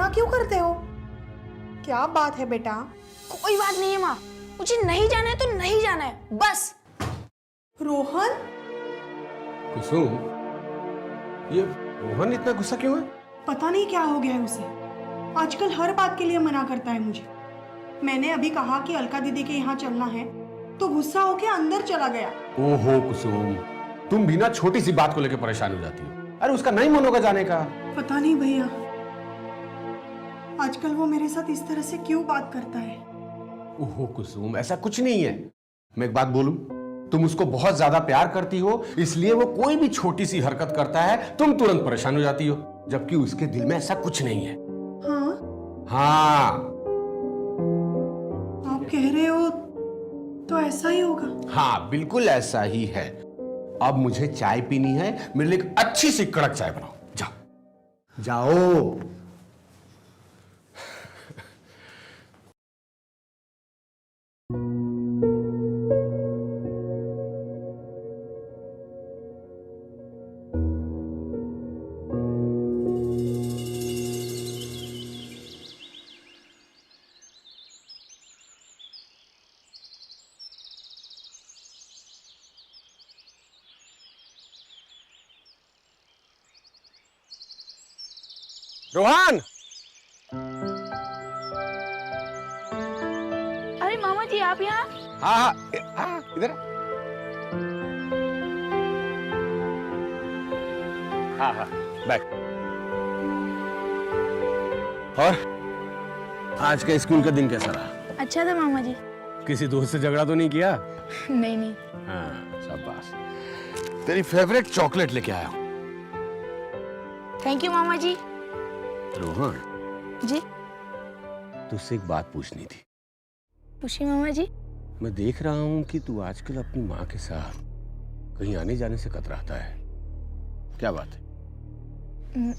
मना क्यों करते हो? क्या बात है बेटा? कोई बात नहीं है माँ, मुझे नहीं जाना है तो नहीं जाना है, बस। रोहन, कुसुम, ये रोहन इतना गुस्सा क्यों है? पता नहीं क्या हो गया है उसे। आजकल हर बात के लिए मना करता है मुझे। मैंने अभी कहा कि अलका दीदी के यहाँ चलना है तो गुस्सा होके अंदर चला गया। ओहो कुसुम, तुम भी ना छोटी सी बात को लेकर परेशान हो जाती हो। अरे उसका नहीं मन होगा जाने का। पता नहीं भैया, आजकल वो मेरे साथ इस तरह से क्यों बात करता है। ओहो कुसुम, ऐसा कुछ नहीं है। मैं एक बात बोलूं, तुम उसको बहुत ज्यादा प्यार करती हो, इसलिए वो कोई भी छोटी सी हरकत करता है तुम तुरंत परेशान हो जाती हो, जबकि उसके दिल में ऐसा कुछ नहीं है। हाँ, हाँ, आप कह रहे हो तो ऐसा ही होगा। हाँ बिल्कुल ऐसा ही है। अब मुझे चाय पीनी है, मेरे लिए एक अच्छी सी कड़क चाय बनाओ। जाओ जाओ। रोहन, अरे मामा जी, आप यहाँ? हाँ हाँ हाँ, इधर आ। हाँ हाँ, बैठ। और आज का स्कूल का दिन कैसा रहा? अच्छा था मामा जी। किसी दोस्त से झगड़ा तो नहीं किया? नहीं नहीं। हाँ, शाबाश। तेरी फेवरेट चॉकलेट लेके आया हूं। थैंक यू मामा जी। रोहन जी? तुझसे एक बात पूछनी थी। पूछिए मामा जी। मैं देख रहा हूं कि तू आजकल अपनी माँ के साथ कहीं आने जाने से कतराता है, क्या बात है?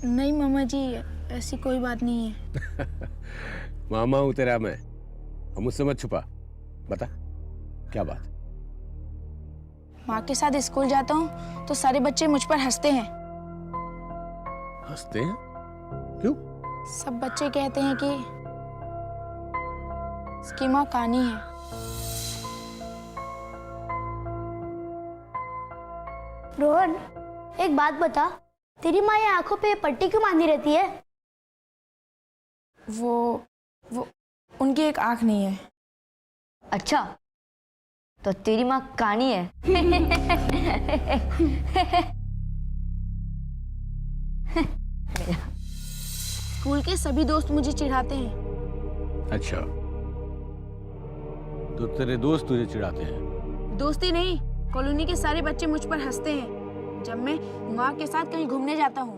नहीं मामा जी, ऐसी कोई बात नहीं है। मामा हूं तेरा मैं, और मुझसे मत छुपा, बता क्या बात? माँ के साथ स्कूल जाता हूँ तो सारे बच्चे मुझ पर हंसते हैं। हंसते हैं? क्यों? सब बच्चे कहते हैं कि इसकी माँ कानी है। रोहन, एक बात बता, तेरी माँ ये आंखों पे पट्टी क्यों बांधी रहती है? वो उनकी एक आंख नहीं है। अच्छा, तो तेरी माँ कानी है। स्कूल के सभी दोस्त मुझे चिढ़ाते हैं। अच्छा, तो तेरे दोस्त तुझे चिढ़ाते हैं? दोस्ती नहीं, कॉलोनी के सारे बच्चे मुझ पर हंसते हैं जब मैं माँ के साथ कहीं घूमने जाता हूँ।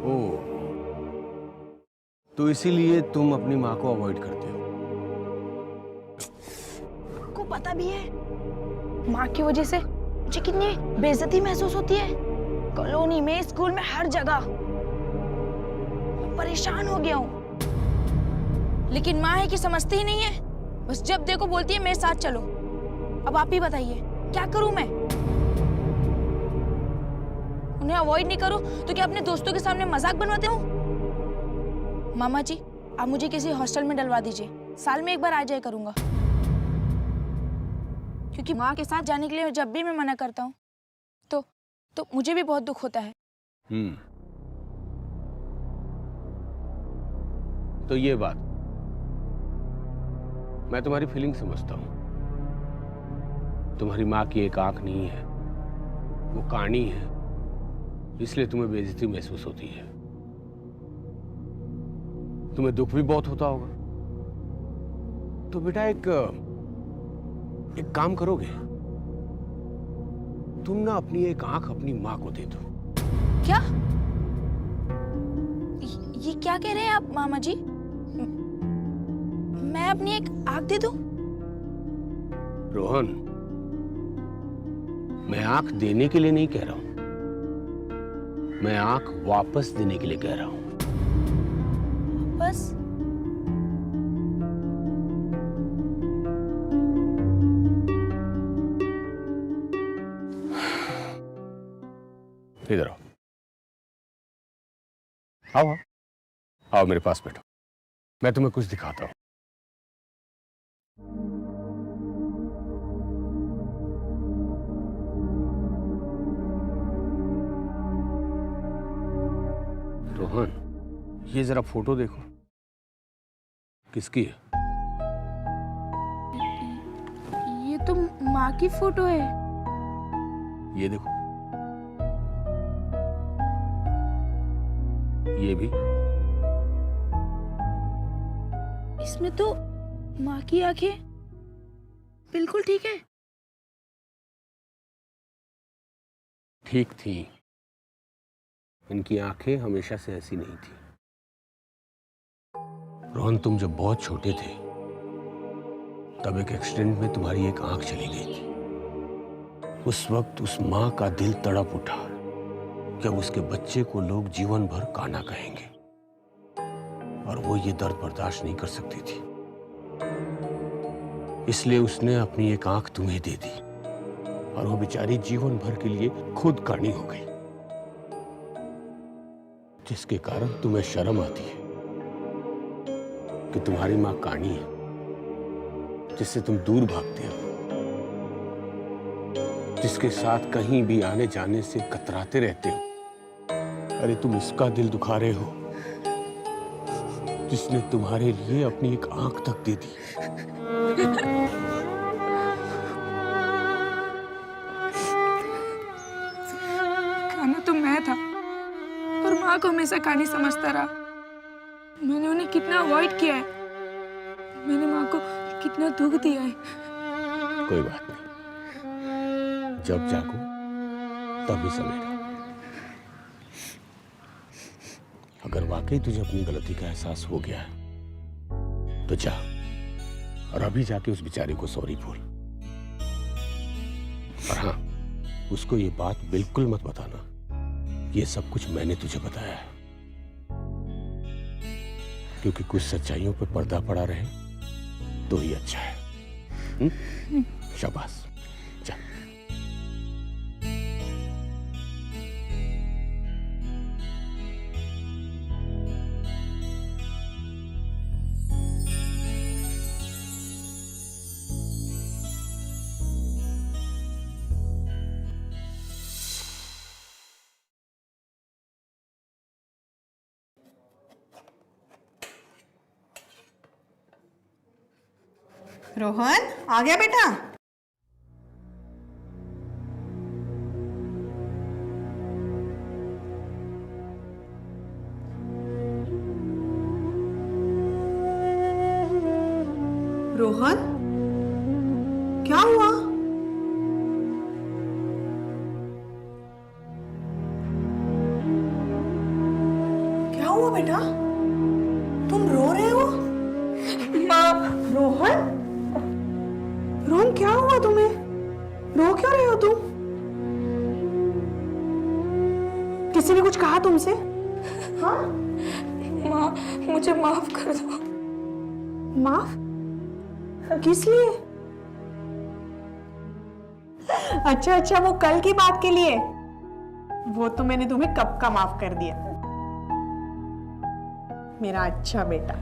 ओह, तो इसीलिए तुम अपनी माँ को अवॉइड करते हो? आपको पता भी है माँ की वजह से मुझे कितनी बेइज्जती महसूस होती है, कॉलोनी में, स्कूल में, हर जगह। मैं परेशान हो गया हूँ, लेकिन माँ है कि समझती ही नहीं है। बस जब देखो बोलती है मेरे साथ चलो। अब आप ही बताइए क्या करूं मैं? उन्हें अवॉइड नहीं करूं तो क्या अपने दोस्तों के सामने मजाक बनवाते हो? मामा जी, आप मुझे किसी हॉस्टल में डलवा दीजिए, साल में एक बार आ जाया करूंगा। क्योंकि माँ के साथ जाने के लिए जब भी मैं मना करता हूँ तो मुझे भी बहुत दुख होता है। तो ये बात, मैं तुम्हारी फीलिंग समझता हूं। तुम्हारी माँ की एक आंख नहीं है, वो कानी है, इसलिए तुम्हें बेइज्जती महसूस होती है। तुम्हें दुख भी बहुत होता होगा। तो बेटा एक काम करोगे? तुम ना अपनी एक आंख अपनी माँ को दे दो। क्या? ये क्या कह रहे हैं आप मामा जी? मैं अपनी एक आंख दे दूं? रोहन, मैं आंख देने के लिए नहीं कह रहा हूं, मैं आंख वापस देने के लिए कह रहा हूं। बस इधर आओ। आओ आओ। आओ मेरे पास बैठो, मैं तुम्हें कुछ दिखाता हूं। रोहन, ये जरा फोटो देखो, किसकी है? ये तो माँ की फोटो है। ये देखो, ये भी। इसमें तो माँ की आंखें बिल्कुल ठीक है। ठीक थी, इनकी आंखें हमेशा से ऐसी नहीं थी। रोहन, तुम जब बहुत छोटे थे तब एक एक्सीडेंट में तुम्हारी एक आंख चली गई थी। उस वक्त उस माँ का दिल तड़प उठा कि अब उसके बच्चे को लोग जीवन भर काना कहेंगे, और वो ये दर्द बर्दाश्त नहीं कर सकती थी। इसलिए उसने अपनी एक आंख तुम्हें दे दी, और वो बेचारी जीवन भर के लिए खुद कानी हो गई, जिसके कारण तुम्हें शर्म आती है कि तुम्हारी मां कानी है, जिससे तुम दूर भागते हो, जिसके साथ कहीं भी आने जाने से कतराते रहते हो। अरे तुम इसका दिल दुखा रहे हो जिसने तुम्हारे लिए अपनी एक आंख तक दे दी। काना तो मैं था, और माँ को हमेशा कानी समझता रहा। मैंने उन्हें कितना अवॉइड किया है, मैंने माँ को कितना दुख दिया है। कोई बात नहीं, जब जागो तभी सवेरा। अगर वाकई तुझे अपनी गलती का एहसास हो गया है तो जा, और अभी जाके उस बेचारी को सॉरी बोल। और हाँ, उसको ये बात बिल्कुल मत बताना, ये सब कुछ मैंने तुझे बताया है, क्योंकि कुछ सच्चाइयों पे पर्दा पड़ा रहे तो ही अच्छा है। शाबाश, जा। रोहन, आ गया बेटा? रोहन, क्या हुआ? क्या हुआ बेटा? तुम रो रहे हो? रोहन, रोहन क्या हुआ तुम्हें? रो क्यों रहे हो तुम? किसी ने कुछ कहा तुमसे? हाँ? माँ, मुझे माफ कर दो। माफ? किस लिए? अच्छा, वो कल की बात के लिए। वो तो मैंने तुम्हें कब का माफ कर दिया, मेरा अच्छा बेटा।